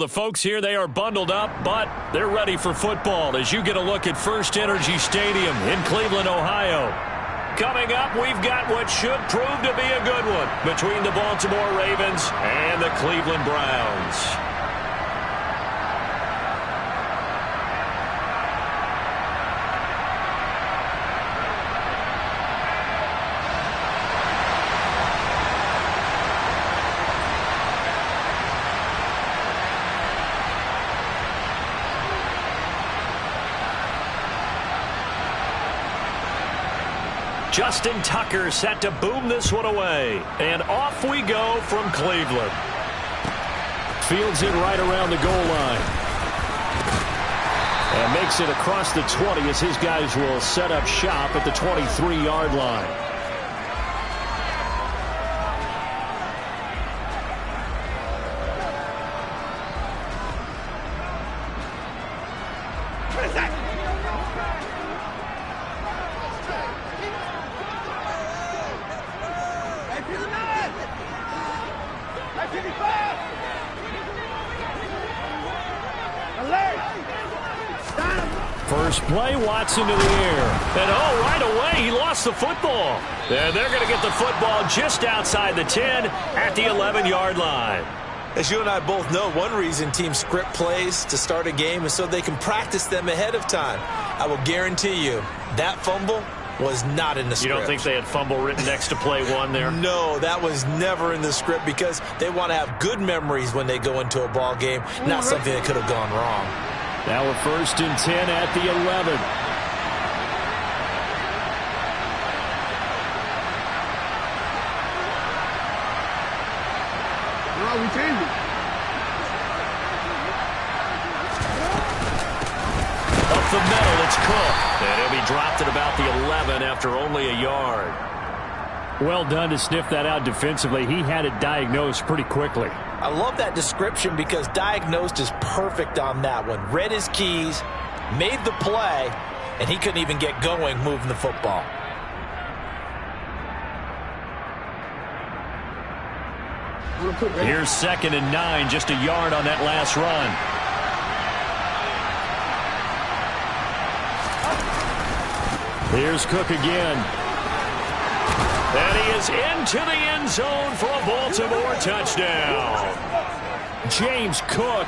The folks here, they are bundled up, but they're ready for football as you get a look at First Energy Stadium in Cleveland, Ohio. Coming up, we've got what should prove to be a good one between the Baltimore Ravens and the Cleveland Browns. Justin Tucker set to boom this one away. And off we go from Cleveland. Fields it right around the goal line. And makes it across the 20 as his guys will set up shop at the 23-yard line. First play, Watson to the air. And right away, he lost the football. And they're going to get the football just outside the 10 at the 11-yard line. As you and I both know, one reason teams script plays to start a game is so they can practice them ahead of time. I will guarantee you that fumble was not in the script. You don't think they had fumble written next to play one there? No, that was never in the script because they want to have good memories when they go into a ball game, not something that could have gone wrong. Now we're first and 10 at the 11. We changed it. Up the middle, it's Cook. And he'll be dropped at about the 11 after only a yard. Well done to sniff that out defensively. He had it diagnosed pretty quickly. I love that description because diagnosed is perfect on that one. Read his keys, made the play, and he couldn't even get going moving the football. Here's 2nd and 9, just a yard on that last run. Here's Cook again. And he is into the end zone for a Baltimore touchdown. James Cook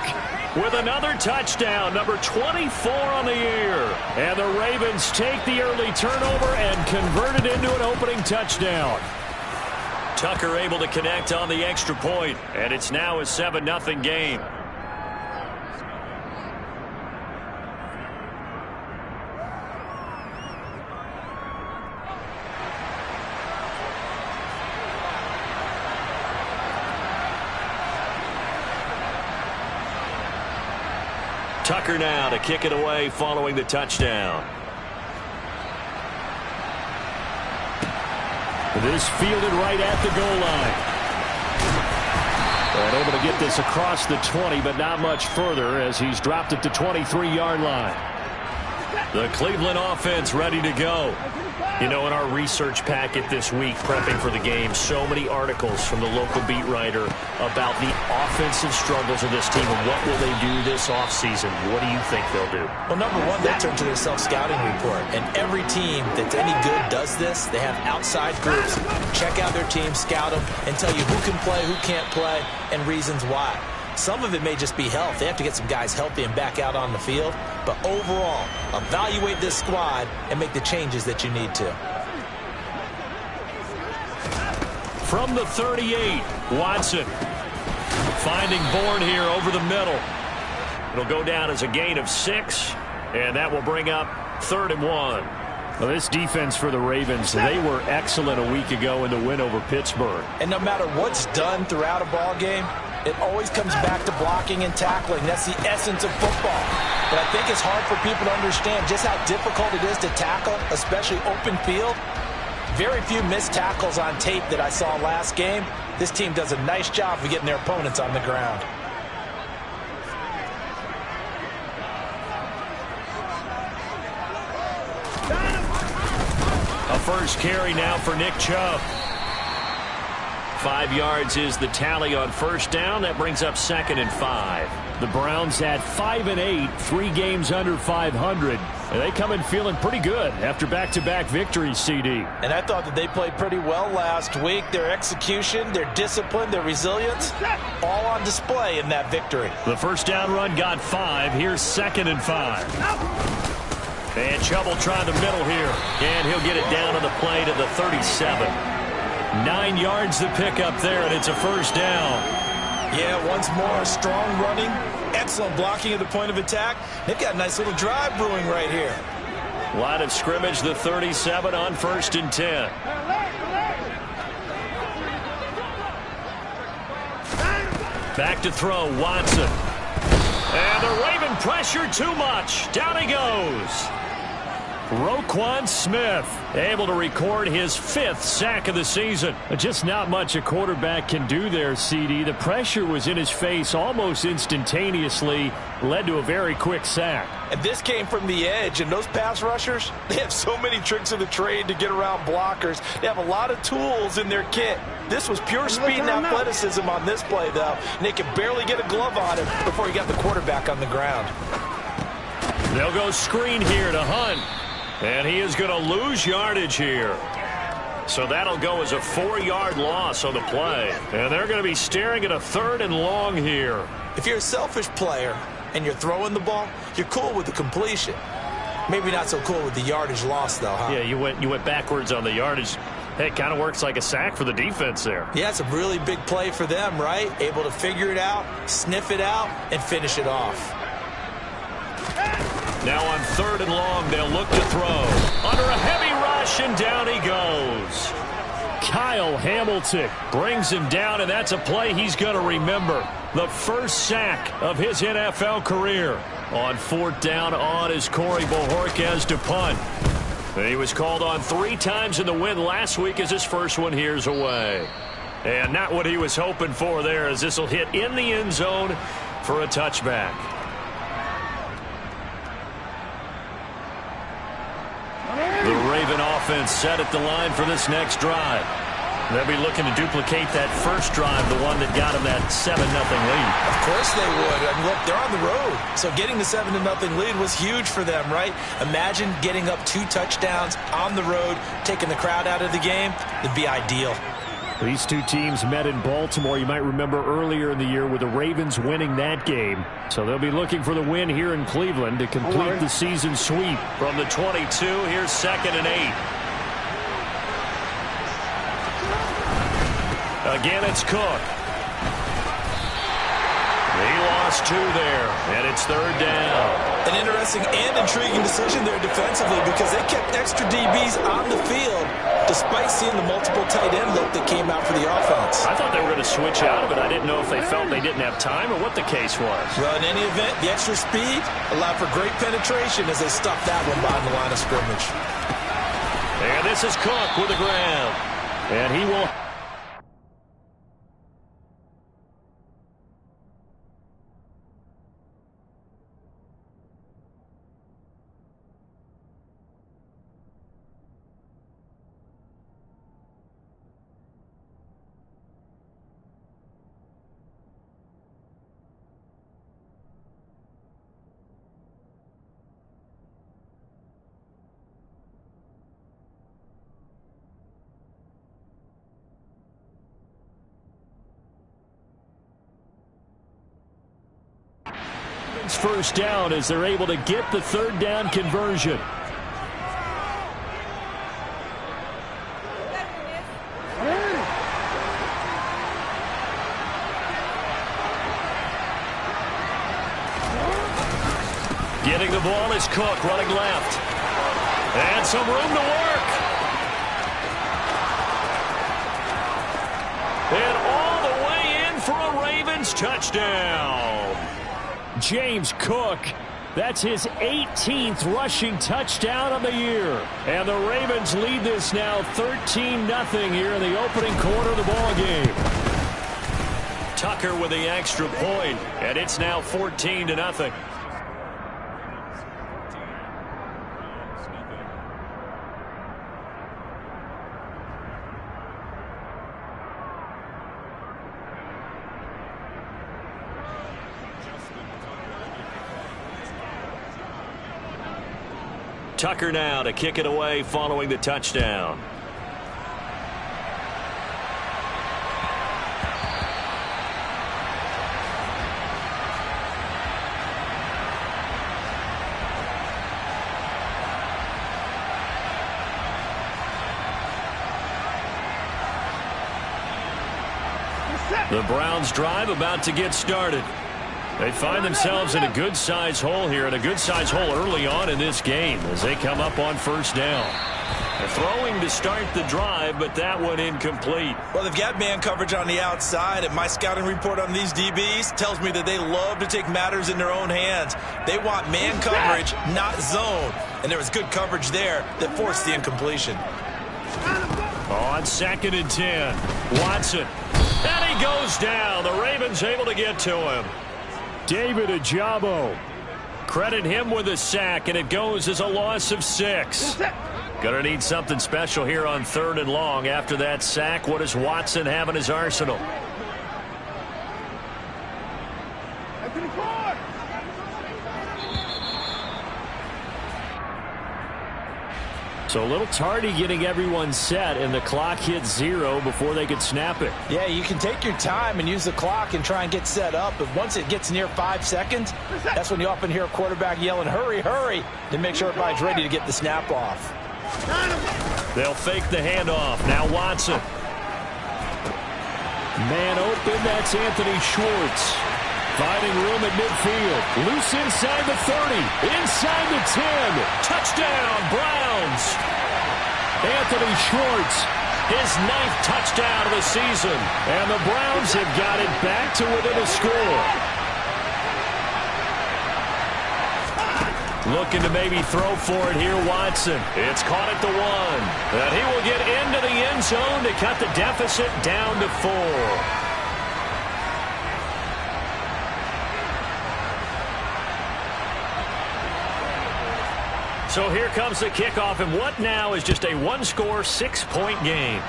with another touchdown, number 24 on the year. And the Ravens take the early turnover and convert it into an opening touchdown. Tucker able to connect on the extra point, and it's now a 7-0 game. Tucker now to kick it away following the touchdown. This fielded right at the goal line. And able to get this across the 20, but not much further as he's dropped it to 23-yard line. The Cleveland offense ready to go. You know, in our research packet this week, prepping for the game, so many articles from the local beat writer about the offensive struggles of this team and what will they do this offseason. What do you think they'll do? Well, number one, they turn to their self-scouting report. And every team that's any good does this. They have outside groups. Check out their team, scout them, and tell you who can play, who can't play, and reasons why. Some of it may just be health. They have to get some guys healthy and back out on the field. But overall, evaluate this squad and make the changes that you need to. From the 38, Watson finding Bourne here over the middle. It'll go down as a gain of 6, and that will bring up 3rd and 1. Well, this defense for the Ravens, they were excellent a week ago in the win over Pittsburgh. And no matter what's done throughout a ball game, it always comes back to blocking and tackling. That's the essence of football. But I think it's hard for people to understand just how difficult it is to tackle, especially open field. Very few missed tackles on tape that I saw last game. This team does a nice job of getting their opponents on the ground. A first carry now for Nick Chubb. 5 yards is the tally on first down. That brings up 2nd and 5. The Browns at 5-8, 3 games under 500. And they come in feeling pretty good after back-to-back victories, CD. And I thought that they played pretty well last week. Their execution, their discipline, their resilience, all on display in that victory. The first down run got 5. Here's 2nd and 5. And Chubb trying the middle here. And he'll get it down on the play to the 37. 9 yards to pick up there, and it's a first down. Yeah, once more, strong running, excellent blocking at the point of attack. They've got a nice little drive brewing right here. Line of scrimmage, the 37 on 1st and 10. Back to throw, Watson. And the Raven pressure too much. Down he goes. Roquan Smith able to record his 5th sack of the season. Just not much a quarterback can do there, CD. The pressure was in his face almost instantaneously, led to a very quick sack. And this came from the edge, and those pass rushers, they have so many tricks of the trade to get around blockers. They have a lot of tools in their kit. This was pure speed and athleticism on this play, though, and they could barely get a glove on him before he got the quarterback on the ground. They'll go screen here to Hunt. And he is going to lose yardage here. So that'll go as a 4-yard loss on the play. And they're going to be staring at a 3rd and long here. If you're a selfish player and you're throwing the ball, you're cool with the completion. Maybe not so cool with the yardage loss, though, huh? Yeah, you went backwards on the yardage. Hey, it kind of works like a sack for the defense there. Yeah, it's a really big play for them, right? Able to figure it out, sniff it out, and finish it off. Now on 3rd and long, they'll look to throw. Under a heavy rush, and down he goes. Kyle Hamilton brings him down, and that's a play he's going to remember. The first sack of his NFL career. On 4th down on is Corey Bojorquez to punt. He was called on 3 times in the win last week as his first one here's away. And not what he was hoping for there, as this will hit in the end zone for a touchback. The Raven offense set at the line for this next drive. They'll be looking to duplicate that first drive, the one that got them that 7-0 lead. Of course they would. I mean, look, they're on the road. So getting the 7-0 lead was huge for them, right? Imagine getting up 2 touchdowns on the road, taking the crowd out of the game. It'd be ideal. These 2 teams met in Baltimore, you might remember earlier in the year, with the Ravens winning that game. So they'll be looking for the win here in Cleveland to complete the season sweep. From the 22, here's 2nd and 8. Again, it's Cook. He lost 2 there, and it's 3rd down. An interesting and intriguing decision there defensively, because they kept extra DBs on the field despite seeing the multiple tight end look that came out for the offense. I thought they were going to switch out, but I didn't know if they felt they didn't have time or what the case was. Well, in any event, the extra speed allowed for great penetration as they stuffed that one behind the line of scrimmage. And this is Cook with the ground. And he will... First down as they're able to get the 3rd down conversion. Getting the ball is Cook, running left. And some room to work. And all the way in for a Ravens touchdown. James Cook, that's his 18th rushing touchdown of the year. And the Ravens lead this now 13-0 here in the opening quarter of the ball game. Tucker with the extra point, and it's now 14-0. Tucker now to kick it away following the touchdown. The Browns drive about to get started. They find themselves in a good-sized hole here, and a good-sized hole early on in this game as they come up on first down. They're throwing to start the drive, but that one incomplete. Well, they've got man coverage on the outside, and my scouting report on these DBs tells me that they love to take matters in their own hands. They want man coverage, not zone. And there was good coverage there that forced the incompletion. On 2nd and 10, Watson. And he goes down. The Ravens able to get to him. David Ajabo. Credit him with a sack, and it goes as a loss of 6. Gonna need something special here on 3rd and long. After that sack, what does Watson have in his arsenal? So a little tardy getting everyone set, and the clock hits 0 before they could snap it. Yeah, you can take your time and use the clock and try and get set up, but once it gets near 5 seconds, that's when you often hear a quarterback yelling, hurry, hurry, to make sure everybody's ready to get the snap off. They'll fake the handoff. Now Watson. Man open, that's Anthony Schwartz. Finding room at midfield. Loose inside the 30. Inside the 10. Touchdown, Browns. Anthony Schwartz, his 9th touchdown of the season. And the Browns have got it back to within a score. Looking to maybe throw for it here, Watson. It's caught at the 1. And he will get into the end zone to cut the deficit down to 4. So here comes the kickoff, and what now is just a one-score, 6-point game.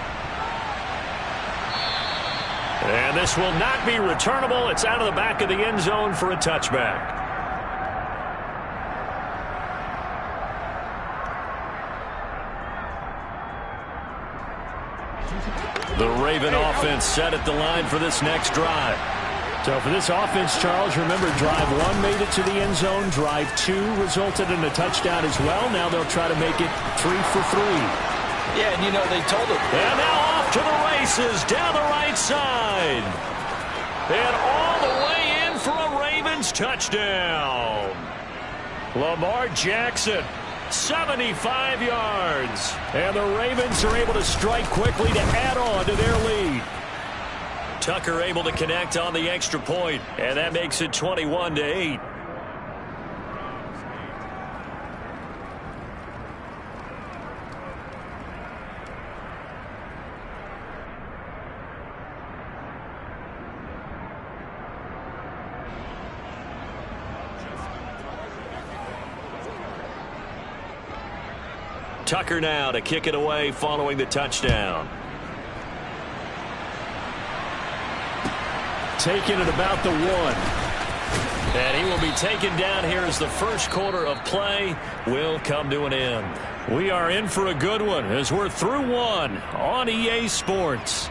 And this will not be returnable. It's out of the back of the end zone for a touchback. The Raven offense set at the line for this next drive. So for this offense, Charles, remember, drive 1 made it to the end zone. Drive 2 resulted in a touchdown as well. Now they'll try to make it 3 for 3. Yeah, and you know, they told it. And now off to the races down the right side. And all the way in for a Ravens touchdown. Lamar Jackson, 75 yards. And the Ravens are able to strike quickly to add on to their lead. Tucker able to connect on the extra point, and that makes it 21-8. Tucker now to kick it away following the touchdown. Taken at about the 1. And he will be taken down here as the first quarter of play will come to an end. We are in for a good one as we're through 1 on EA Sports.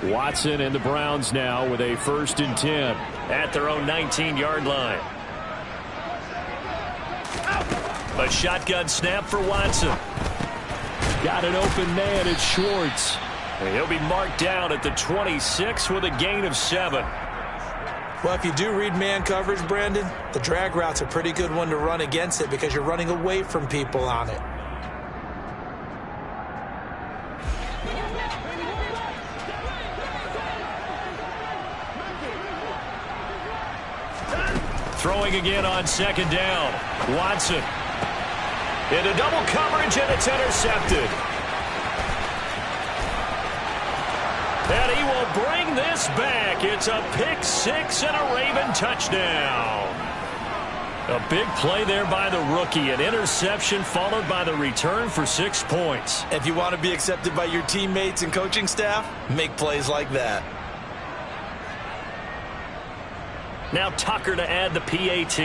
Watson and the Browns now with a 1st and 10 at their own 19-yard line. A shotgun snap for Watson. Got an open man at Schwartz. And he'll be marked down at the 26 with a gain of 7. Well, if you do read man coverage, Brandon, the drag route's a pretty good one to run against it because you're running away from people on it. throwing again on second down. Watson into double coverage, and it's intercepted. And he will bring this back. It's a pick six and a Raven touchdown. A big play there by the rookie. An interception followed by the return for 6 points. If you want to be accepted by your teammates and coaching staff, make plays like that. Now Tucker to add the PAT.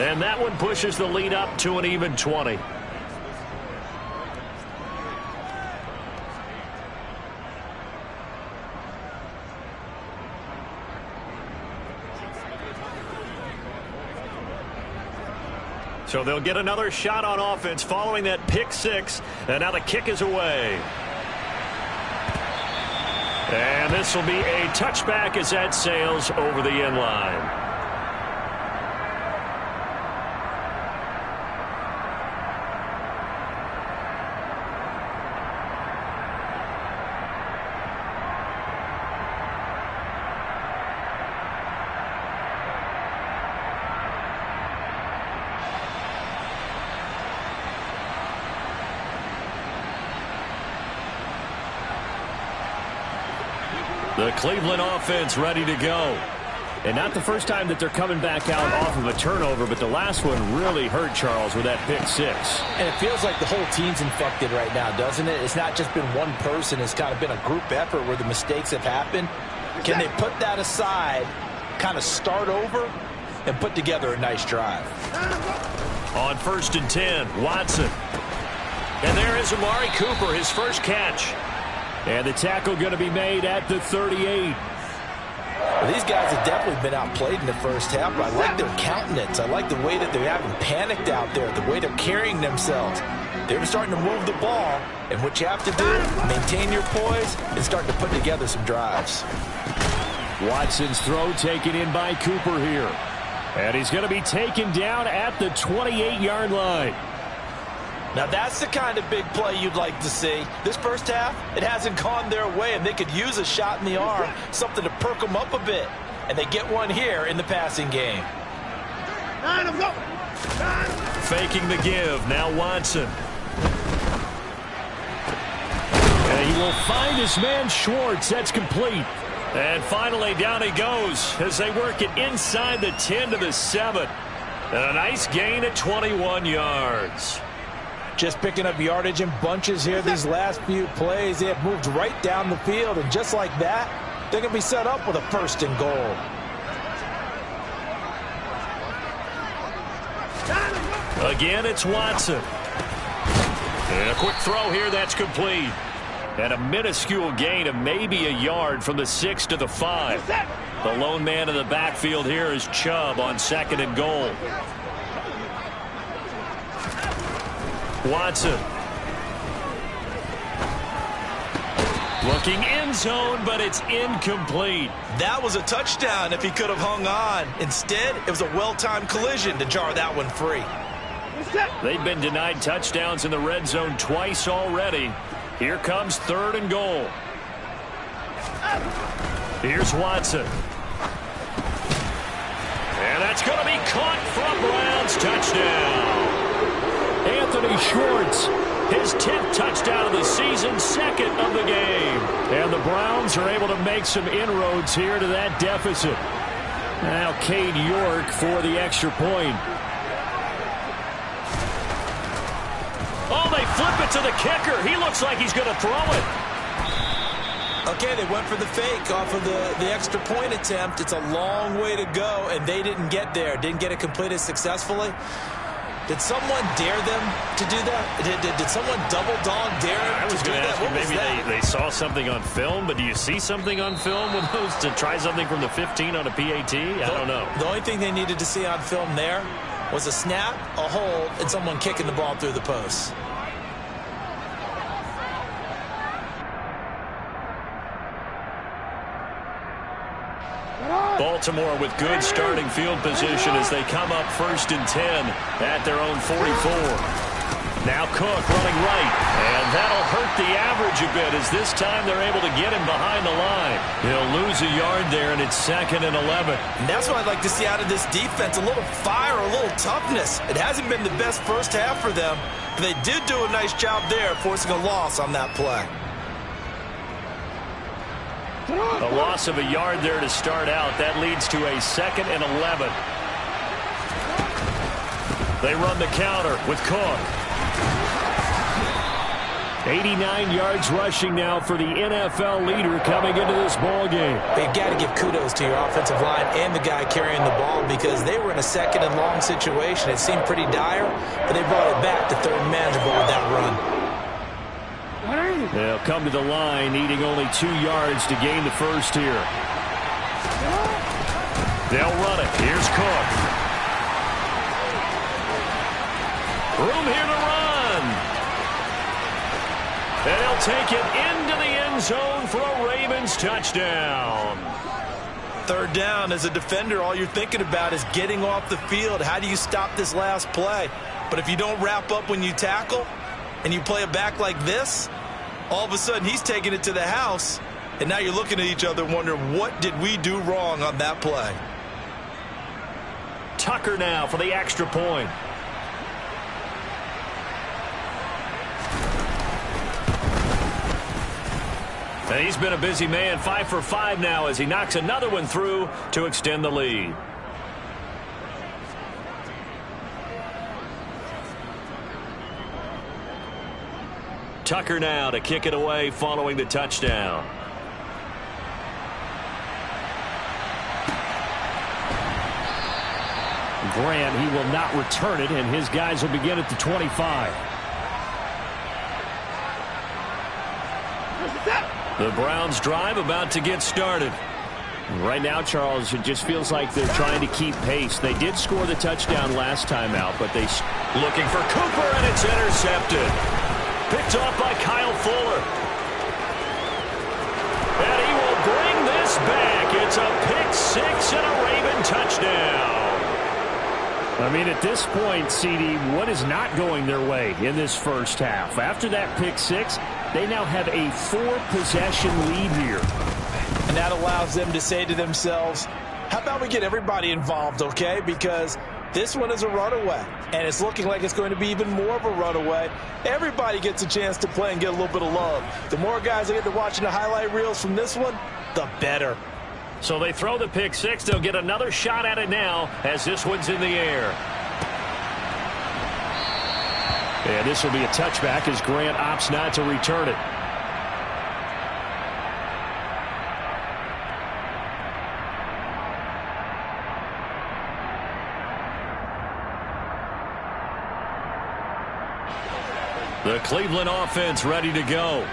And that one pushes the lead up to an even 20. So they'll get another shot on offense following that pick six. And now the kick is away. And this will be a touchback as that sails over the end line. The Cleveland offense ready to go. And not the first time that they're coming back out off of a turnover, but the last one really hurt Charles with that pick six. And it feels like the whole team's infected right now, doesn't it? It's not just been one person. It's kind of been a group effort where the mistakes have happened. Can they put that aside, kind of start over, and put together a nice drive? On 1st and 10, Watson. And there is Amari Cooper, his first catch. And the tackle going to be made at the 38. Well, these guys have definitely been outplayed in the first half, but I like their countenance. I like the way that they haven't panicked out there, the way they're carrying themselves. They're starting to move the ball, and what you have to do, maintain your poise and start to put together some drives. Watson's throw taken in by Cooper here. And he's going to be taken down at the 28-yard line. Now, that's the kind of big play you'd like to see. This first half, it hasn't gone their way, and they could use a shot in the arm, something to perk them up a bit. And they get one here in the passing game. Faking the give. Now Watson. And he will find his man Schwartz. That's complete. And finally, down he goes as they work it inside the 10 to the 7. And a nice gain at 21 yards. Just picking up yardage in bunches here these last few plays. They have moved right down the field, and just like that, they're going to be set up with a 1st and goal. Again, it's Watson. And a quick throw here, that's complete. And a minuscule gain of maybe a yard from the 6 to the 5. The lone man in the backfield here is Chubb on 2nd and goal. Watson. Looking end zone, but it's incomplete. That was a touchdown if he could have hung on. Instead, it was a well-timed collision to jar that one free. They've been denied touchdowns in the red zone twice already. Here comes 3rd and goal. Here's Watson. And that's going to be caught from Browns. Touchdown. Anthony Schwartz, his 10th touchdown of the season, 2nd of the game. And the Browns are able to make some inroads here to that deficit. Now Cade York for the extra point. Oh, they flip it to the kicker. He looks like he's going to throw it. Okay, they went for the fake off of the extra point attempt. It's a long way to go, and they didn't get there. Didn't get it completed successfully. Did someone dare them to do that? Did someone double dog dare them I was to do going to ask that? you, maybe they saw something on film, but do you see something on film with those to try something from the 15 on a PAT? I don't know. The only thing they needed to see on film there was a snap, a hold, and someone kicking the ball through the post. Baltimore with good starting field position as they come up 1st and 10 at their own 44. Now Cook running right. And that'll hurt the average a bit as this time they're able to get him behind the line. He'll lose a yard there, and it's 2nd and 11. And that's what I'd like to see out of this defense, a little fire, a little toughness. It hasn't been the best first half for them, but they did do a nice job there forcing a loss on that play. A loss of a yard there to start out. That leads to a 2nd and 11. They run the counter with Cook. 89 yards rushing now for the NFL leader coming into this ball game. You've got to give kudos to your offensive line and the guy carrying the ball because they were in a 2nd and long situation. It seemed pretty dire, but they brought it back to 3rd and manageable with that run. They'll come to the line, needing only 2 yards to gain the first here. They'll run it. Here's Cook. Room here to run. And he'll take it into the end zone for a Ravens touchdown. 3rd down, as a defender, all you're thinking about is getting off the field. How do you stop this last play? But if you don't wrap up when you tackle and you play it back like this, all of a sudden he's taking it to the house, and now you're looking at each other wondering, what did we do wrong on that play? Tucker now for the extra point. And he's been a busy man, 5 for 5 now as he knocks another one through to extend the lead. Tucker now to kick it away following the touchdown. Grant, he will not return it, and his guys will begin at the 25. The Browns drive about to get started. Right now, Charles, it just feels like they're trying to keep pace. They did score the touchdown last time out, but they looking for Cooper, and it's intercepted. Picked off by Kyle Fuller. And he will bring this back. It's a pick 6 and a Raven touchdown. I mean, at this point, CD, what is not going their way in this first half? After that pick 6, they now have a 4-possession lead here. And that allows them to say to themselves, how about we get everybody involved, okay? Because this one is a runaway, and it's looking like it's going to be even more of a runaway. Everybody gets a chance to play and get a little bit of love. The more guys that get to watching the highlight reels from this one, the better. So they throw the pick 6. They'll get another shot at it now as this one's in the air. And this will be a touchback as Grant opts not to return it. The Cleveland offense ready to go.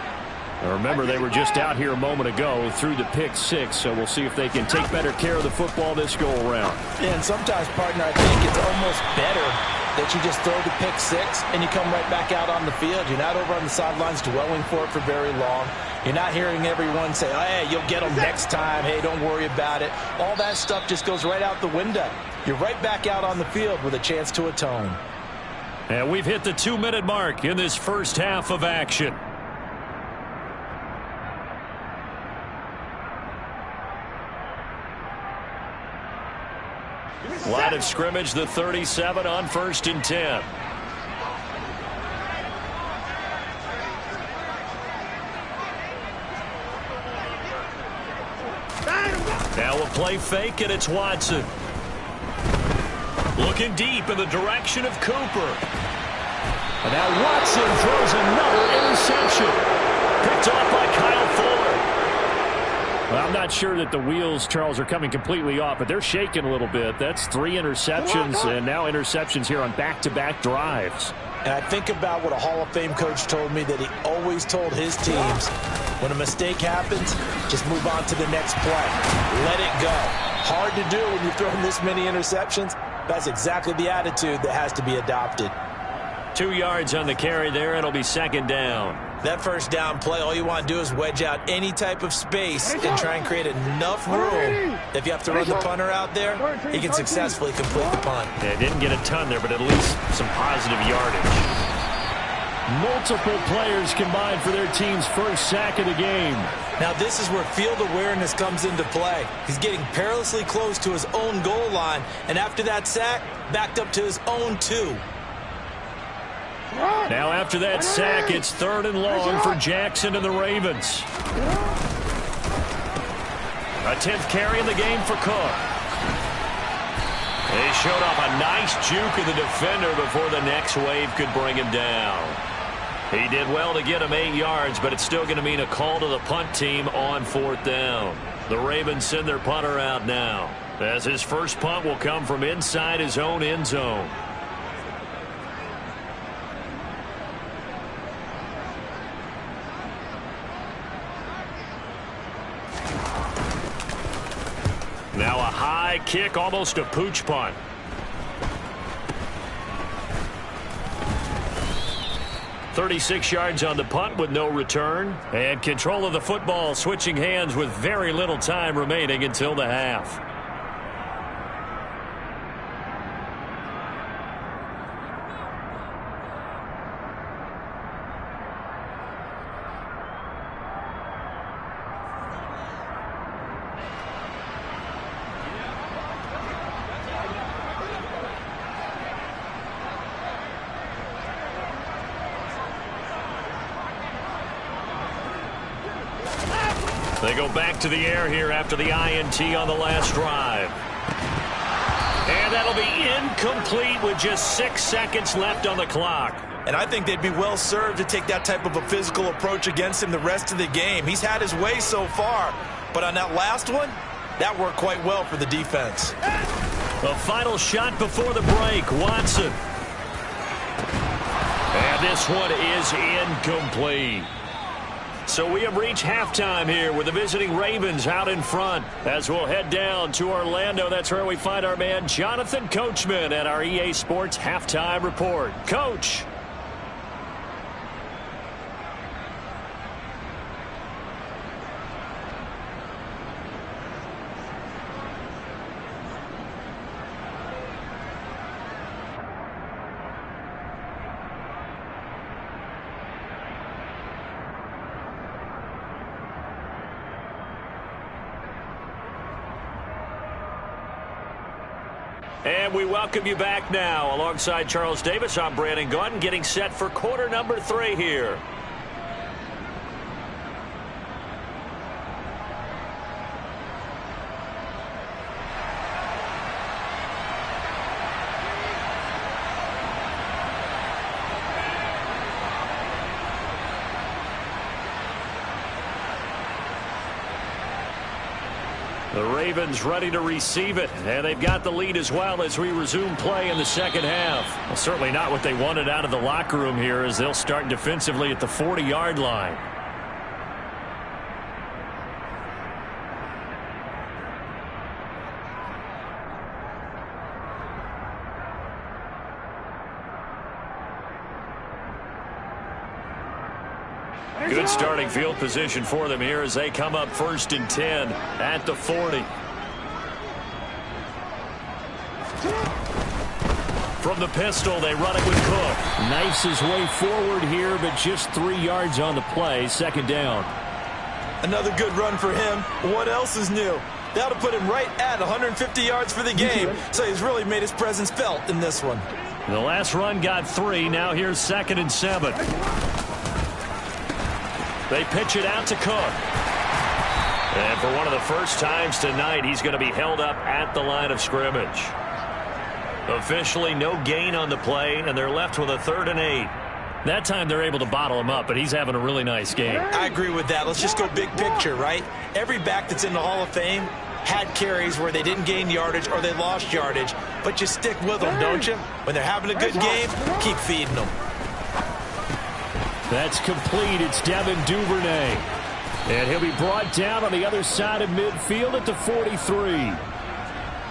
Remember, they were just out here a moment ago through the pick 6, so we'll see if they can take better care of the football this go-around. Yeah, and sometimes, partner, I think it's almost better that you just throw the pick 6 and you come right back out on the field. You're not over on the sidelines dwelling for it for very long. You're not hearing everyone say, oh, hey, you'll get them next time. Hey, don't worry about it. All that stuff just goes right out the window. You're right back out on the field with a chance to atone. And we've hit the 2-minute mark in this first half of action. Line of scrimmage, the 37 on 1st and 10. Now a play fake, and it's Watson. Looking deep in the direction of Cooper. And now Watson throws another interception. Picked off by Kyle Fuller. Well, I'm not sure that the wheels, Charles, are coming completely off, but they're shaking a little bit. That's 3 interceptions, and now interceptions here on back-to-back drives. And I think about what a Hall of Fame coach told me, that he always told his teams, when a mistake happens, just move on to the next play. Let it go. Hard to do when you're throwing this many interceptions. That's exactly the attitude that has to be adopted. 2 yards on the carry there. It'll be 2nd down. That first down play, all you want to do is wedge out any type of space and try and create enough room. If you have to run the punter out there, he can successfully complete the punt. Yeah, didn't get a ton there, but at least some positive yardage. Multiple players combined for their team's first sack of the game. Now this is where field awareness comes into play. He's getting perilously close to his own goal line, and after that sack, backed up to his own 2. Now after that sack, it's 3rd and long for Jackson and the Ravens. A 10th carry in the game for Cook. He showed off a nice juke of the defender before the next wave could bring him down. He did well to get him 8 yards, but it's still going to mean a call to the punt team on 4th down. The Ravens send their punter out now, as his first punt will come from inside his own end zone. Now a high kick, almost a pooch punt. "36 yards on the punt with no return. And control of the football switching hands with very little time remaining until the half. They go back to the air here after the INT on the last drive. And that'll be incomplete with just 6 seconds left on the clock. And I think they'd be well served to take that type of a physical approach against him the rest of the game. He's had his way so far, but on that last one, that worked quite well for the defense. The final shot before the break, Watson. And this one is incomplete. So we have reached halftime here with the visiting Ravens out in front. As we'll head down to Orlando, that's where we find our man Jonathan Coachman at our EA Sports Halftime Report. Coach. And we welcome you back now. Alongside Charles Davis, I'm Brandon Gaudin, getting set for quarter number 3 here. The Ravens ready to receive it, and they've got the lead as well as we resume play in the second half. Well, certainly not what they wanted out of the locker room here, as they'll start defensively at the 40-yard line. Good starting field position for them here as they come up 1st and 10 at the 40. From the pistol, they run it with Cook. Knifes his way forward here, but just 3 yards on the play. 2nd down. Another good run for him. What else is new? That'll put him right at 150 yards for the game, so he's really made his presence felt in this one. The last run got 3. Now here's 2nd and 7. They pitch it out to Cook. And for one of the first times tonight, he's going to be held up at the line of scrimmage. Officially no gain on the play, and they're left with a 3rd and 8. That time they're able to bottle him up, but he's having a really nice game. I agree with that. Let's just go big picture, right? Every back that's in the Hall of Fame had carries where they didn't gain yardage or they lost yardage, but you stick with them, don't you? When they're having a good game, keep feeding them. That's complete. It's Devin Duvernay. And he'll be brought down on the other side of midfield at the 43.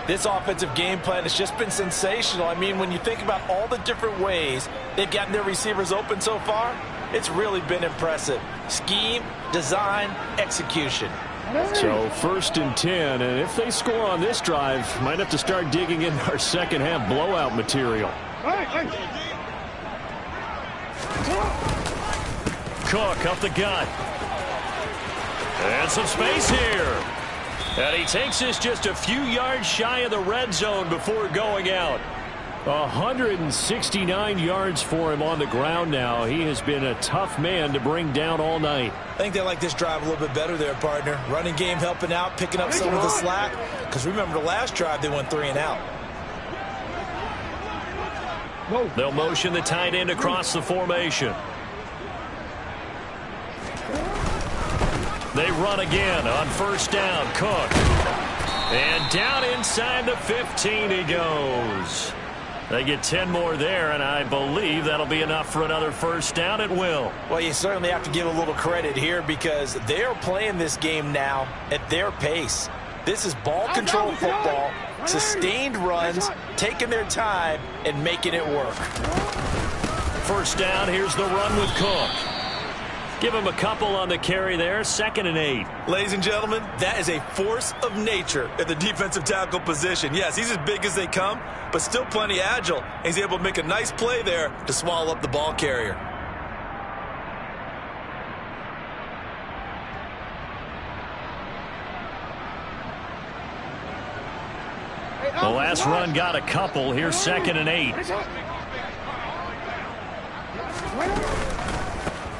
This offensive game plan has just been sensational. I mean, when you think about all the different ways they've gotten their receivers open so far, it's really been impressive. Scheme, design, execution. So 1st and 10, and if they score on this drive, might have to start digging in our second half blowout material. Cook up the gut. And some space here. And he takes this just a few yards shy of the red zone before going out. 169 yards for him on the ground now. He has been a tough man to bring down all night. I think they like this drive a little bit better there, partner. Running game helping out, picking up some of the slack. Because remember, the last drive, they went 3 and out. They'll motion the tight end across the formation. They run again on first down. Cook. And down inside the 15 he goes. They get 10 more there, and I believe that'll be enough for another first down. It will. Well, you certainly have to give a little credit here because they're playing this game now at their pace. This is ball control football, sustained runs, taking their time, and making it work. First down, here's the run with Cook. Give him a couple on the carry there, 2nd and 8. Ladies and gentlemen, that is a force of nature at the defensive tackle position. Yes, he's as big as they come, but still plenty agile. He's able to make a nice play there to swallow up the ball carrier. The last run got a couple. Here's 2nd and 8.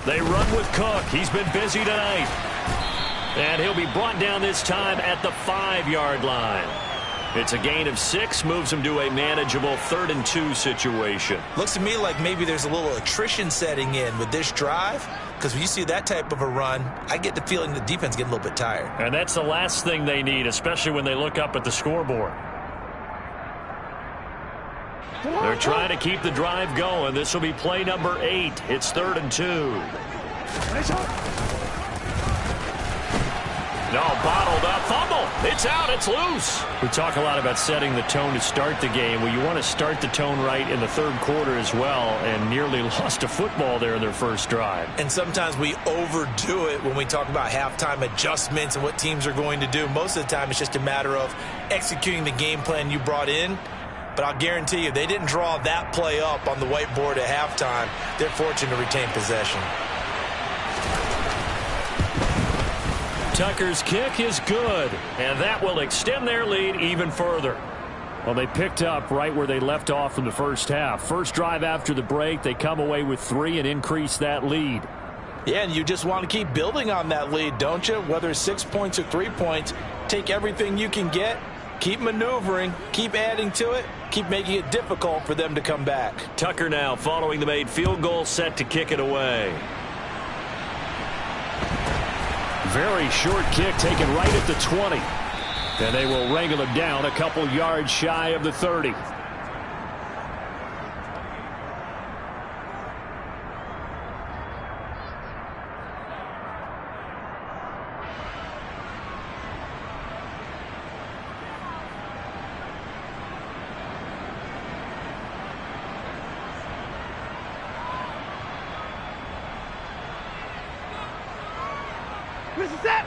They run with Cook. He's been busy tonight. And he'll be brought down this time at the 5-yard line. It's a gain of 6, moves him to a manageable 3rd and 2 situation. Looks to me like maybe there's a little attrition setting in with this drive. Because when you see that type of a run, I get the feeling the defense getting a little bit tired. And that's the last thing they need, especially when they look up at the scoreboard. They're trying to keep the drive going. This will be play number 8. It's 3rd and 2. No, bottled up. Fumble. It's out. It's loose. We talk a lot about setting the tone to start the game. Well, you want to start the tone right in the 3rd quarter as well, and nearly lost a football there in their first drive. And sometimes we overdo it when we talk about halftime adjustments and what teams are going to do. Most of the time, it's just a matter of executing the game plan you brought in. But I'll guarantee you, they didn't draw that play up on the whiteboard at halftime. They're fortunate to retain possession. Tucker's kick is good, and that will extend their lead even further. Well, they picked up right where they left off in the first half. First drive after the break, they come away with 3 and increase that lead. Yeah, and you just want to keep building on that lead, don't you? Whether it's 6 points or 3 points, take everything you can get. Keep maneuvering, keep adding to it, keep making it difficult for them to come back. Tucker now following the made field goal, set to kick it away. Very short kick taken right at the 20. And they will wrangle him down a couple yards shy of the 30.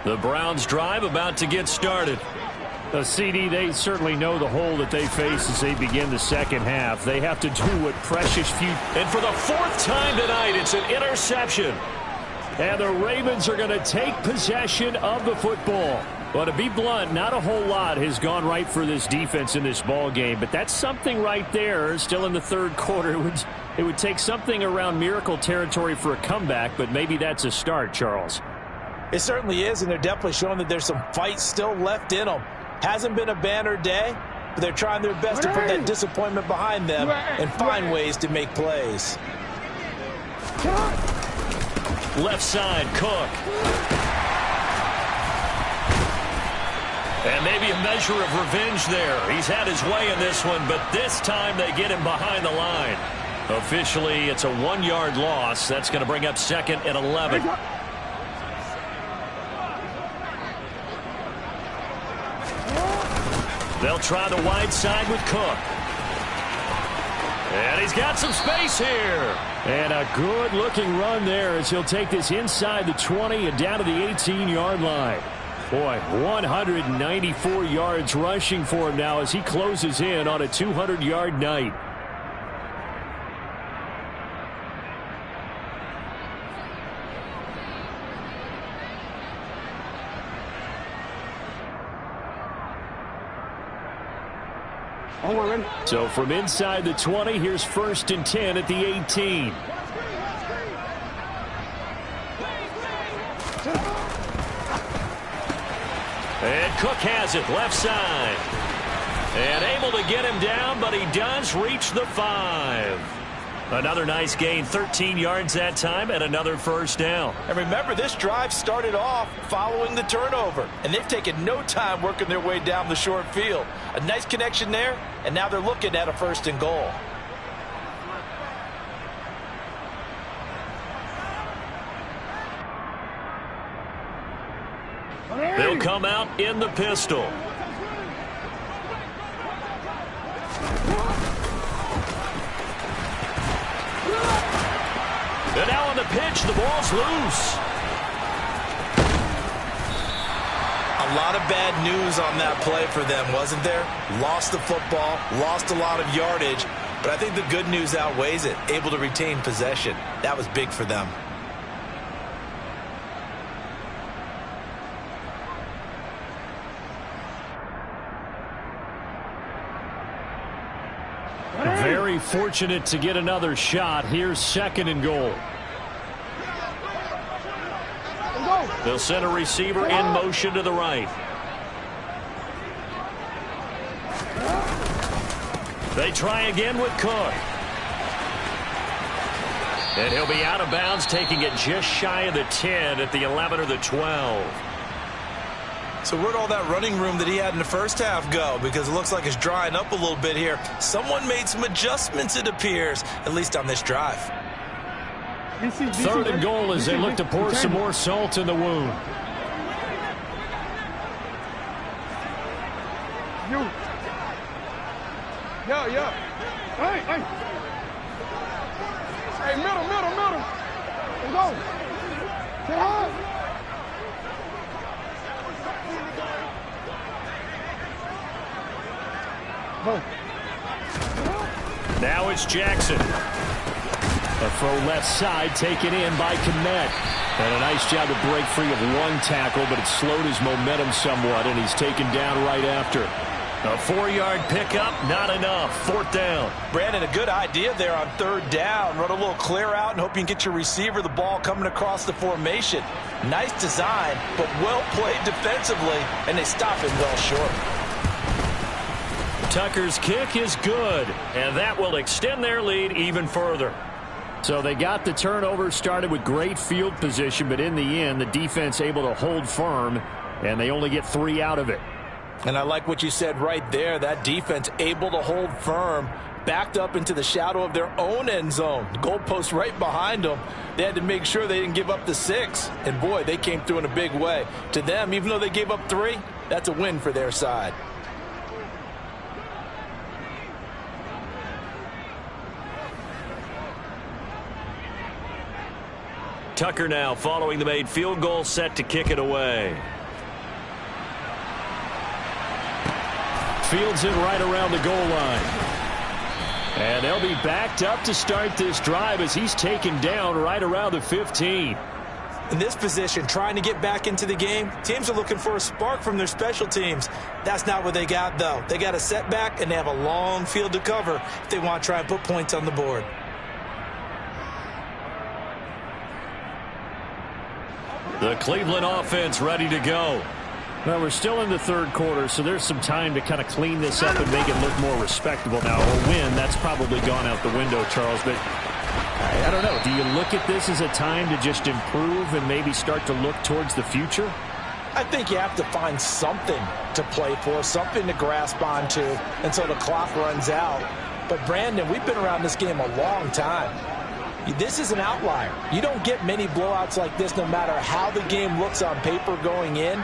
The Browns drive about to get started. CD, they certainly know the hole that they face as they begin the second half. They have to do what precious few. And for the 4th time tonight, it's an interception. And the Ravens are going to take possession of the football. Well, to be blunt, not a whole lot has gone right for this defense in this ball game. But that's something right there. Still in the 3rd quarter. It would take something around miracle territory for a comeback, but maybe that's a start, Charles. It certainly is, and they're definitely showing that there's some fight still left in them. Hasn't been a banner day, but they're trying their best to put that disappointment behind them and find ways to make plays. Left side, Cook. And maybe a measure of revenge there. He's had his way in this one, but this time they get him behind the line. Officially, it's a 1-yard loss. That's going to bring up 2nd and 11. They'll try the wide side with Cook. And he's got some space here. And a good-looking run there as he'll take this inside the 20 and down to the 18-yard line. Boy, 194 yards rushing for him now as he closes in on a 200-yard night. So from inside the 20, here's 1st and 10 at the 18. And Cook has it left side. And able to get him down, but he does reach the 5. Another nice gain, 13 yards that time, and another 1st down. And remember, this drive started off following the turnover, and they've taken no time working their way down the short field. A nice connection there, and now they're looking at a 1st and goal. They'll come out in the pistol. And now on the pitch, the ball's loose. A lot of bad news on that play for them, wasn't there? Lost the football, lost a lot of yardage, but I think the good news outweighs it. Able to retain possession. That was big for them. Very fortunate to get another shot. Here's 2nd and goal. They'll send a receiver in motion to the right. They try again with Cook. And he'll be out of bounds, taking it just shy of the 10 at the 11 or the 12. So where'd all that running room that he had in the first half go? Because it looks like it's drying up a little bit here. Someone made some adjustments, it appears, at least on this drive. 3rd and goal as they look to pour some more salt in the wound. Yeah. Hey, middle. Let's go. Get hard. Now it's Jackson. A throw left side taken in by Kmet. And a nice job to break free of one tackle, but it slowed his momentum somewhat, and he's taken down right after. A 4-yard pickup, not enough. 4th down. Brandon, a good idea there on 3rd down. Run a little clear out and hope you can get your receiver the ball coming across the formation. Nice design, but well played defensively, and they stop him well short. Tucker's kick is good, and that will extend their lead even further. So they got the turnover, started with great field position, but in the end, the defense able to hold firm, and they only get 3 out of it. And I like what you said right there. That defense able to hold firm, backed up into the shadow of their own end zone. Goalpost right behind them. They had to make sure they didn't give up the 6. And, boy, they came through in a big way. To them, even though they gave up 3, that's a win for their side. Tucker now following the made field goal, set to kick it away. Fields it right around the goal line. And they'll be backed up to start this drive as he's taken down right around the 15. In this position, trying to get back into the game, teams are looking for a spark from their special teams. That's not what they got, though. They got a setback, and they have a long field to cover if they want to try and put points on the board. The Cleveland offense ready to go. Well, we're still in the 3rd quarter, so there's some time to kind of clean this up and make it look more respectable. Now, a win, that's probably gone out the window, Charles, but I don't know. Do you look at this as a time to just improve and maybe start to look towards the future? I think you have to find something to play for, something to grasp onto until the clock runs out. But, Brandon, we've been around this game a long time. This is an outlier. You don't get many blowouts like this no matter how the game looks on paper going in.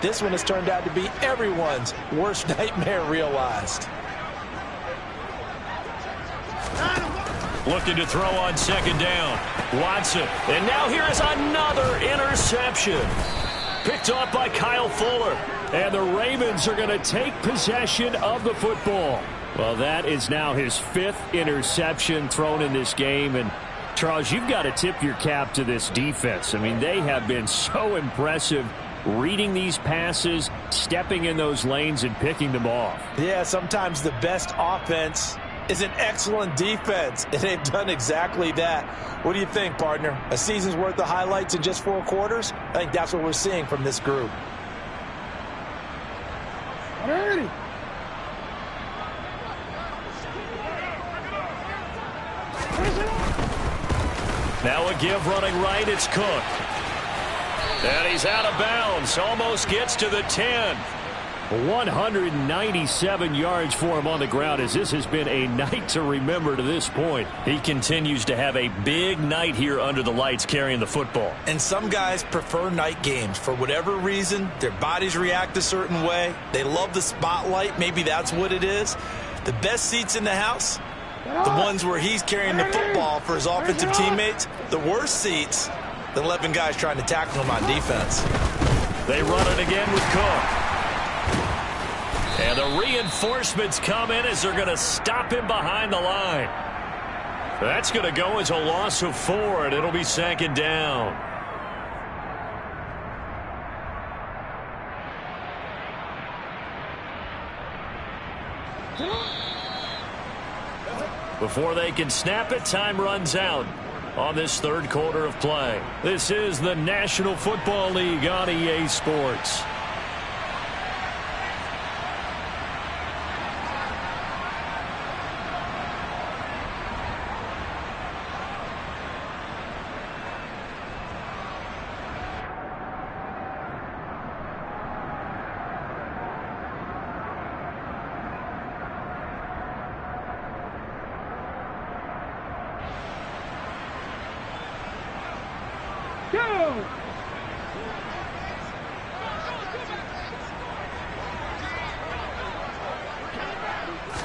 This one has turned out to be everyone's worst nightmare realized. Looking to throw on 2nd down. Watson. And now here is another interception. Picked off by Kyle Fuller. And the Ravens are going to take possession of the football. Well, that is now his 5th interception thrown in this game. And Charles, you've got to tip your cap to this defense. I mean, they have been so impressive reading these passes, stepping in those lanes, and picking them off. Yeah, sometimes the best offense is an excellent defense, and they've done exactly that. What do you think, partner? A season's worth of highlights in just 4 quarters? I think that's what we're seeing from this group. Ready. Now a give running right, it's Cook. And he's out of bounds, almost gets to the 10. 197 yards for him on the ground, as this has been a night to remember to this point. He continues to have a big night here under the lights carrying the football. And some guys prefer night games. For whatever reason, their bodies react a certain way. They love the spotlight. Maybe that's what it is. The best seats in the house, the ones where he's carrying the football for his offensive teammates. The worst seats, the 11 guys trying to tackle him on defense. They run it again with Cook. And the reinforcements come in as they're going to stop him behind the line. That's going to go as a loss of 4, and it'll be 2nd down. Before they can snap it, time runs out on this 3rd quarter of play. This is the National Football League on EA Sports.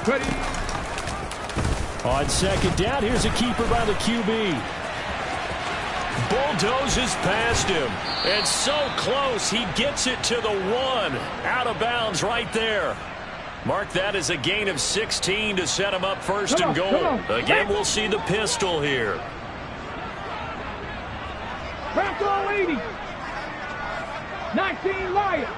Ready. On 2nd down, here's a keeper by the QB. Bulldozes past him. And so close, he gets it to the 1. Out of bounds right there. Mark that as a gain of 16 to set him up 1st and goal. Again, we'll see the pistol here. Back on 80. 19 Lions.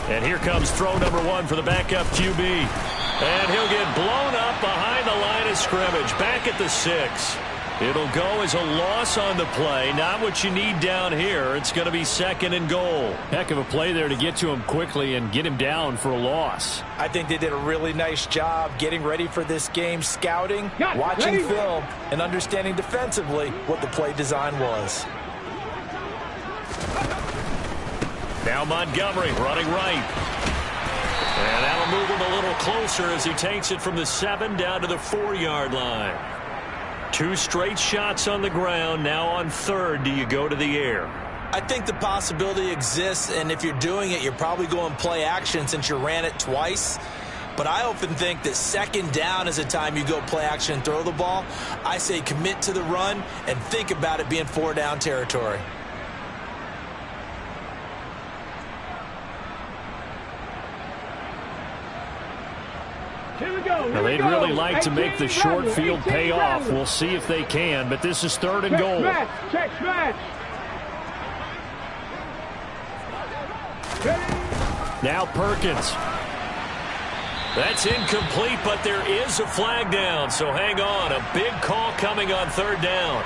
And here comes throw number 1 for the backup QB. And he'll get blown up behind the line of scrimmage. Back at the 6. It'll go as a loss on the play. Not what you need down here. It's going to be 2nd and goal. Heck of a play there to get to him quickly and get him down for a loss. I think they did a really nice job getting ready for this game, scouting, watching film, and understanding defensively what the play design was. Now Montgomery running right. And that'll move him a little closer as he takes it from the 7 down to the 4-yard line. 2 straight shots on the ground. Now on 3rd, do you go to the air? I think the possibility exists, and if you're doing it, you're probably going play action since you ran it twice. But I often think that 2nd down is a time you go play action and throw the ball. I say commit to the run and think about it being 4-down territory. Now, they'd really like to make the short field pay off. We'll see if they can, but this is 3rd and goal. Check smash. Now Perkins. That's incomplete, but there is a flag down, so hang on. A big call coming on 3rd down.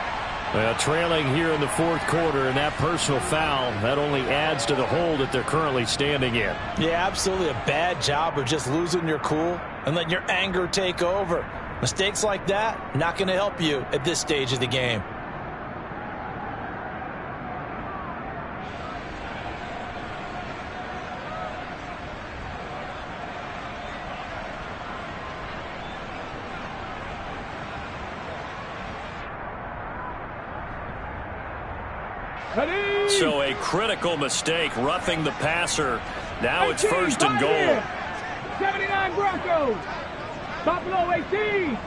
Well, trailing here in the 4th quarter, and that personal foul, that only adds to the hole that they're currently standing in. Yeah, absolutely a bad job of just losing your cool and letting your anger take over. Mistakes like that, not going to help you at this stage of the game. So a critical mistake, roughing the passer. Now it's 1st and goal. 79 Broncos. MLOA3.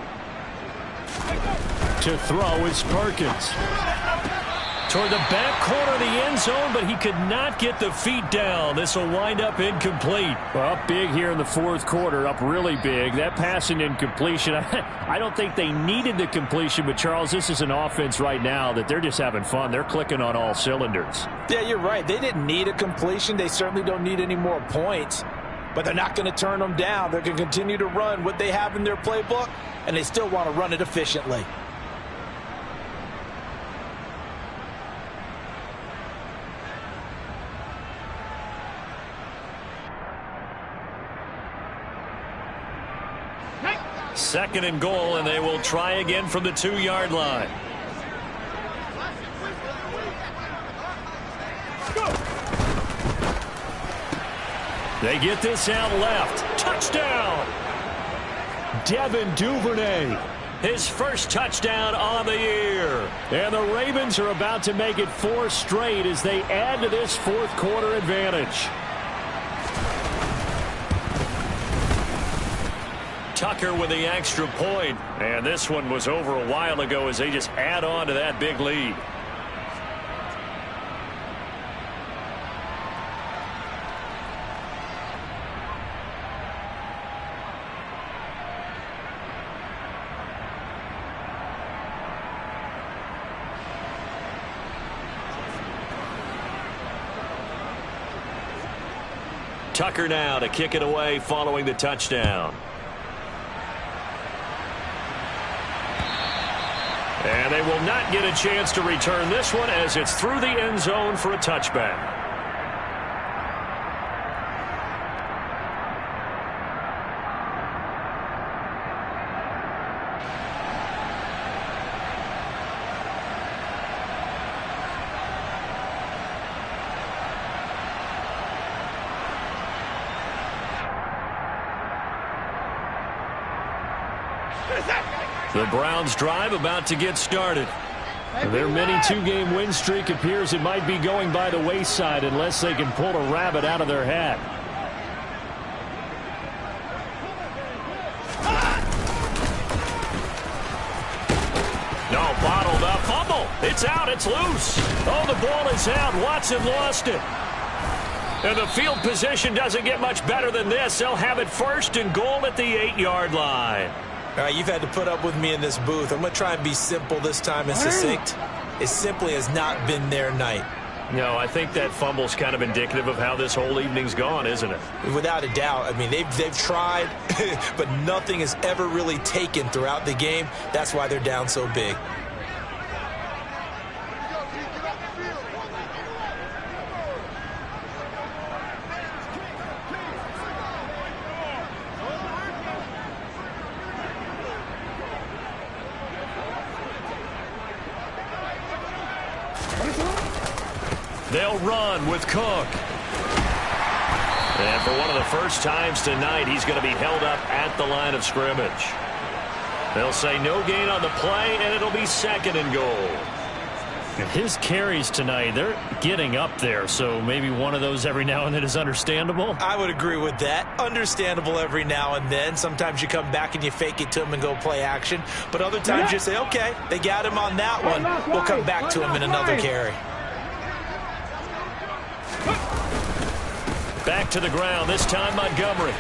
To throw is Perkins. Toward the back corner of the end zone, but he could not get the feet down. This will wind up incomplete. Well, up big here in the fourth quarter, up really big. That passing incompletion, I don't think they needed the completion, but Charles, this is an offense right now that they're just having fun. They're clicking on all cylinders. Yeah, you're right. They didn't need a completion. They certainly don't need any more points, but they're not going to turn them down. They're going to continue to run what they have in their playbook, and they still want to run it efficiently. Second and goal, and they will try again from the 2-yard line. They get this out left. Touchdown! Devin Duvernay, his first touchdown on the year. And the Ravens are about to make it 4 straight as they add to this fourth quarter advantage. Tucker with the extra point, and this one was over a while ago as they just add on to that big lead. Tucker now to kick it away following the touchdown. And they will not get a chance to return this one as it's through the end zone for a touchback. The Browns drive about to get started. Their mini 2-game win streak appears it might be going by the wayside unless they can pull a rabbit out of their hat. No, bottled up. Fumble. It's out. It's loose. Oh, the ball is out. Watson lost it. And the field position doesn't get much better than this. They'll have it first and goal at the 8-yard line. All right, you've had to put up with me in this booth. I'm going to try and be simple this time and succinct. It simply has not been their night. No, I think that fumble's kind of indicative of how this whole evening's gone, isn't it? Without a doubt. I mean, they've tried, but nothing has ever really taken throughout the game. That's why they're down so big. They'll run with Cook. And for one of the first times tonight, he's going to be held up at the line of scrimmage. They'll say no gain on the play, and it'll be second and goal. And his carries tonight, they're getting up there, so maybe one of those every now and then is understandable. I would agree with that. Understandable every now and then. Sometimes you come back and you fake it to him and go play action. But other times you say, okay, they got him on that one. We'll come back to him in another carry. Back to the ground, this time Montgomery.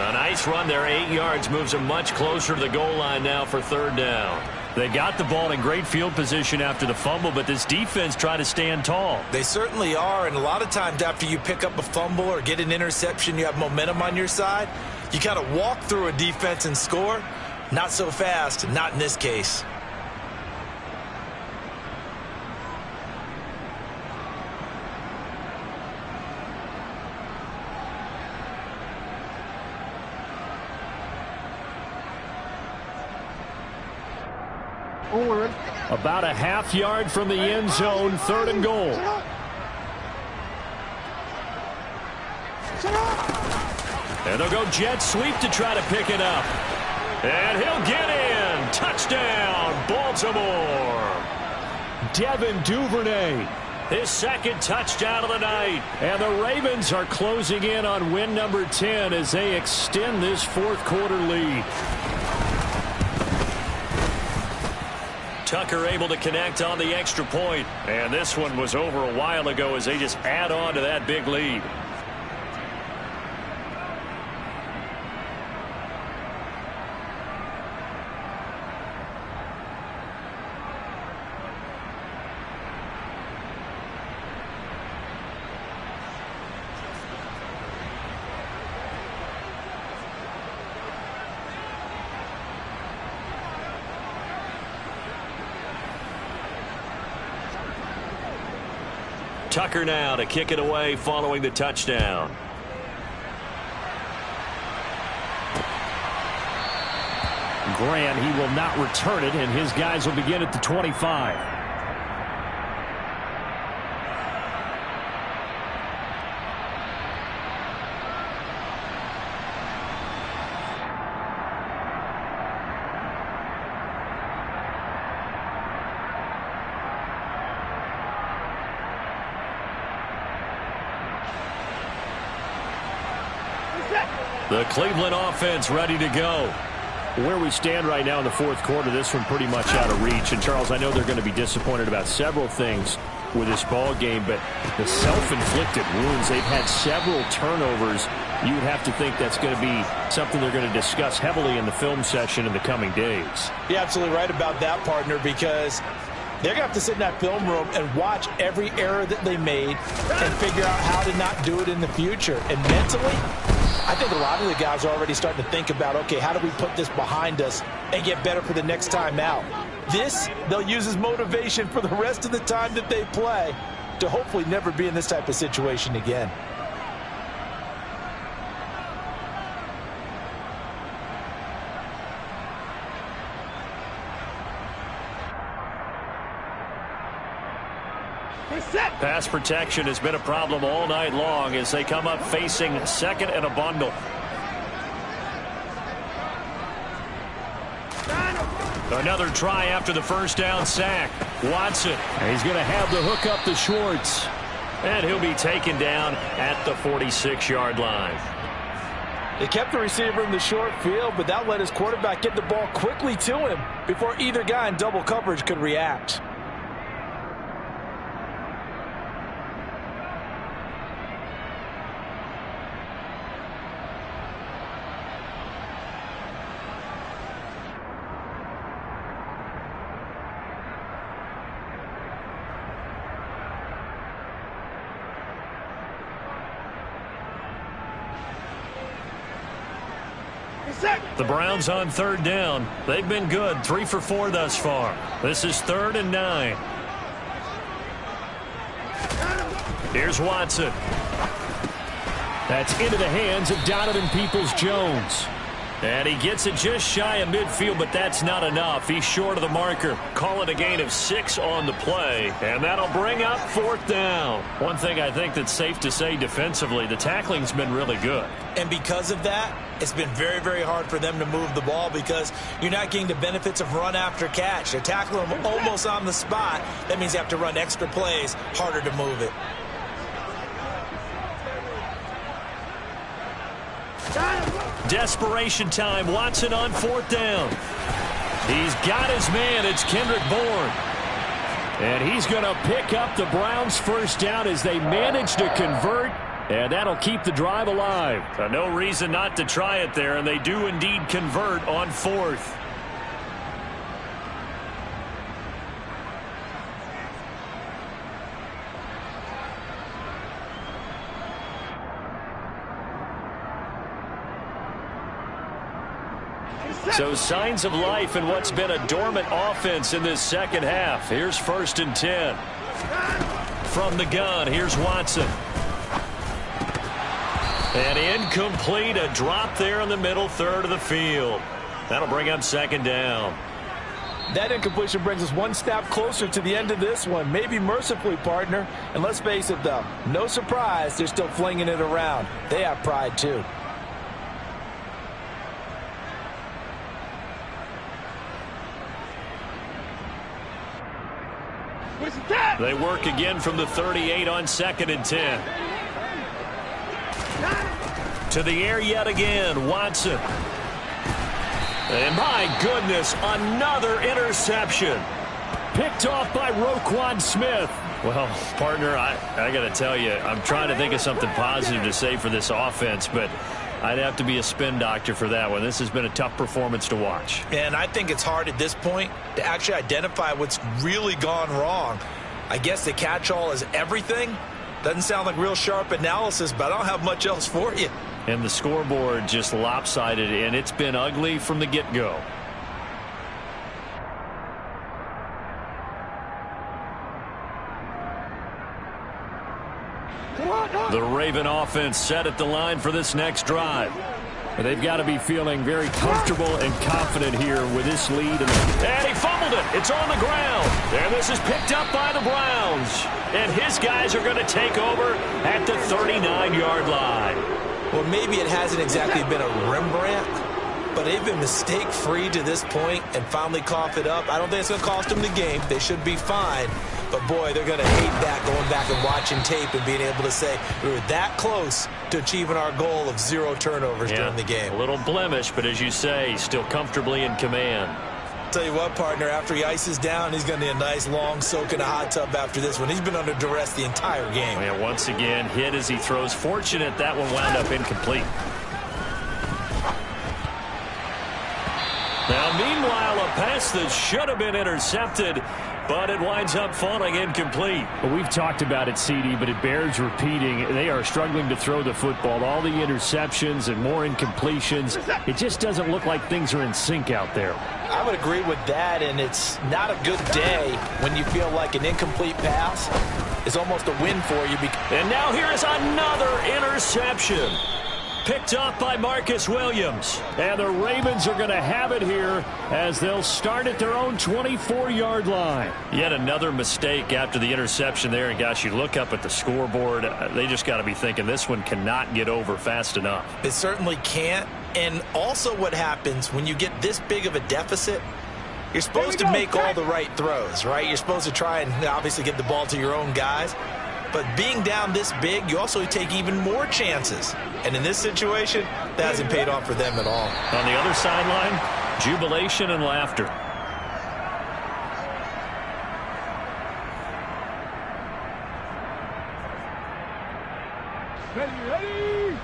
A nice run there, 8 yards, moves them much closer to the goal line now for third down. They got the ball in great field position after the fumble, but this defense tried to stand tall. They certainly are, and a lot of times after you pick up a fumble or get an interception, you have momentum on your side. You kind of walk through a defense and score. Not so fast, not in this case. About a half yard from the end zone, third and goal. And they'll go jet sweep to try to pick it up. And he'll get in. Touchdown, Baltimore. Devin Duvernay, his second touchdown of the night. And the Ravens are closing in on win number 10 as they extend this fourth quarter lead. Tucker able to connect on the extra point. And this one was over a while ago as they just add on to that big lead. Tucker now to kick it away following the touchdown. Grant, he will not return it, and his guys will begin at the 25. The Cleveland offense ready to go. Where we stand right now in the fourth quarter, this one pretty much out of reach. And, Charles, I know they're going to be disappointed about several things with this ball game, but the self-inflicted wounds, they've had several turnovers. You would have to think that's going to be something they're going to discuss heavily in the film session in the coming days. You're absolutely right about that, partner, because they're going to have to sit in that film room and watch every error that they made and figure out how to not do it in the future. And mentally, I think a lot of the guys are already starting to think about, okay, how do we put this behind us and get better for the next time out? This, they'll use as motivation for the rest of the time that they play to hopefully never be in this type of situation again. Pass protection has been a problem all night long as they come up facing second and a bundle. Another try after the first down sack. Watson. He's going to have the hook up to Schwartz. And he'll be taken down at the 46-yard line. They kept the receiver in the short field, but that let his quarterback get the ball quickly to him before either guy in double coverage could react. The Browns on third down. They've been good, 3 for 4 thus far. This is 3rd and 9. Here's Watson. That's into the hands of Donovan Peoples-Jones. And he gets it just shy of midfield, but that's not enough. He's short of the marker. Call it a gain of 6 on the play, and that'll bring up 4th down. One thing I think that's safe to say defensively, the tackling's been really good. And because of that, it's been very, very hard for them to move the ball because you're not getting the benefits of run after catch. They're tackling them almost on the spot. That means you have to run extra plays, harder to move it. Desperation time. Watson on 4th down. He's got his man. It's Kendrick Bourne. And he's going to pick up the Browns' first down as they manage to convert. And that'll keep the drive alive. No reason not to try it there, and they do indeed convert on 4th. So signs of life in what's been a dormant offense in this second half. Here's 1st and 10. From the gun, here's Watson. And incomplete, a drop there in the middle third of the field. That'll bring up 2nd down. That incompletion brings us one step closer to the end of this one. Maybe mercifully, partner. And let's face it, though, no surprise, they're still flinging it around. They have pride, too. They work again from the 38 on 2nd and 10. To the air yet again, Watson. And my goodness, another interception. picked off by Roquan Smith. Well, partner, I got to tell you, I'm trying to think of something positive to say for this offense, but I'd have to be a spin doctor for that one. This has been a tough performance to watch. And I think it's hard at this point to actually identify what's really gone wrong. I guess the catch-all is everything. Doesn't sound like real sharp analysis, but I don't have much else for you. And the scoreboard just lopsided, and it's been ugly from the get-go. The Raven offense set at the line for this next drive. They've got to be feeling very comfortable and confident here with this lead. And he fumbled it. It's on the ground. And this is picked up by the Browns. And his guys are going to take over at the 39-yard line. Well, maybe it hasn't exactly been a Rembrandt, but they've been mistake-free to this point and finally cough it up. I don't think it's going to cost them the game. They should be fine. But, boy, they're going to hate that, going back and watching tape and being able to say we were that close to achieving our goal of 0 turnovers during the game. A little blemish, but as you say, still comfortably in command. Tell you what, partner, after he ices down, he's going to need a nice long soak in a hot tub after this one. He's been under duress the entire game. Yeah, once again, hit as he throws. Fortunate that one wound up incomplete. Now, meanwhile, a pass that should have been intercepted, but it winds up falling incomplete. Well, we've talked about it, CD, but it bears repeating. They are struggling to throw the football. All the interceptions and more incompletions. It just doesn't look like things are in sync out there. I would agree with that, and it's not a good day when you feel like an incomplete pass is almost a win for you. And now here is another interception. Picked off by Marcus Williams. And the Ravens are going to have it here as they'll start at their own 24-yard line. Yet another mistake after the interception there. And, gosh, you look up at the scoreboard. They just got to be thinking this one cannot get over fast enough. It certainly can't. And also what happens when you get this big of a deficit, you're supposed to make all the right throws, right? You're supposed to try and obviously get the ball to your own guys. But being down this big, you also take even more chances. And in this situation, that hasn't paid off for them at all. On the other sideline, jubilation and laughter. Ready.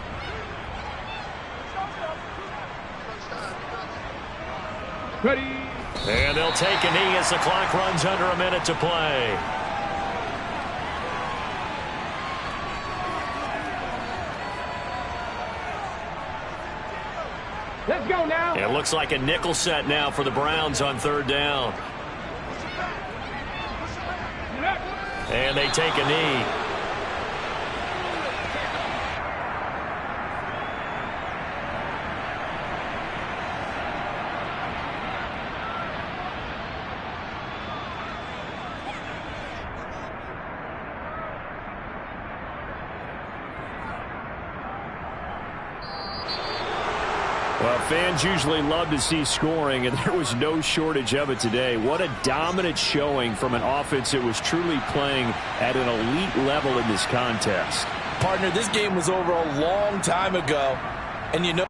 Ready. And they'll take a knee as the clock runs under a minute to play. Let's go now. It looks like a nickel set now for the Browns on 3rd down. And they take a knee. Well, fans usually love to see scoring, and there was no shortage of it today. What a dominant showing from an offense that was truly playing at an elite level in this contest. Partner, this game was over a long time ago, and you know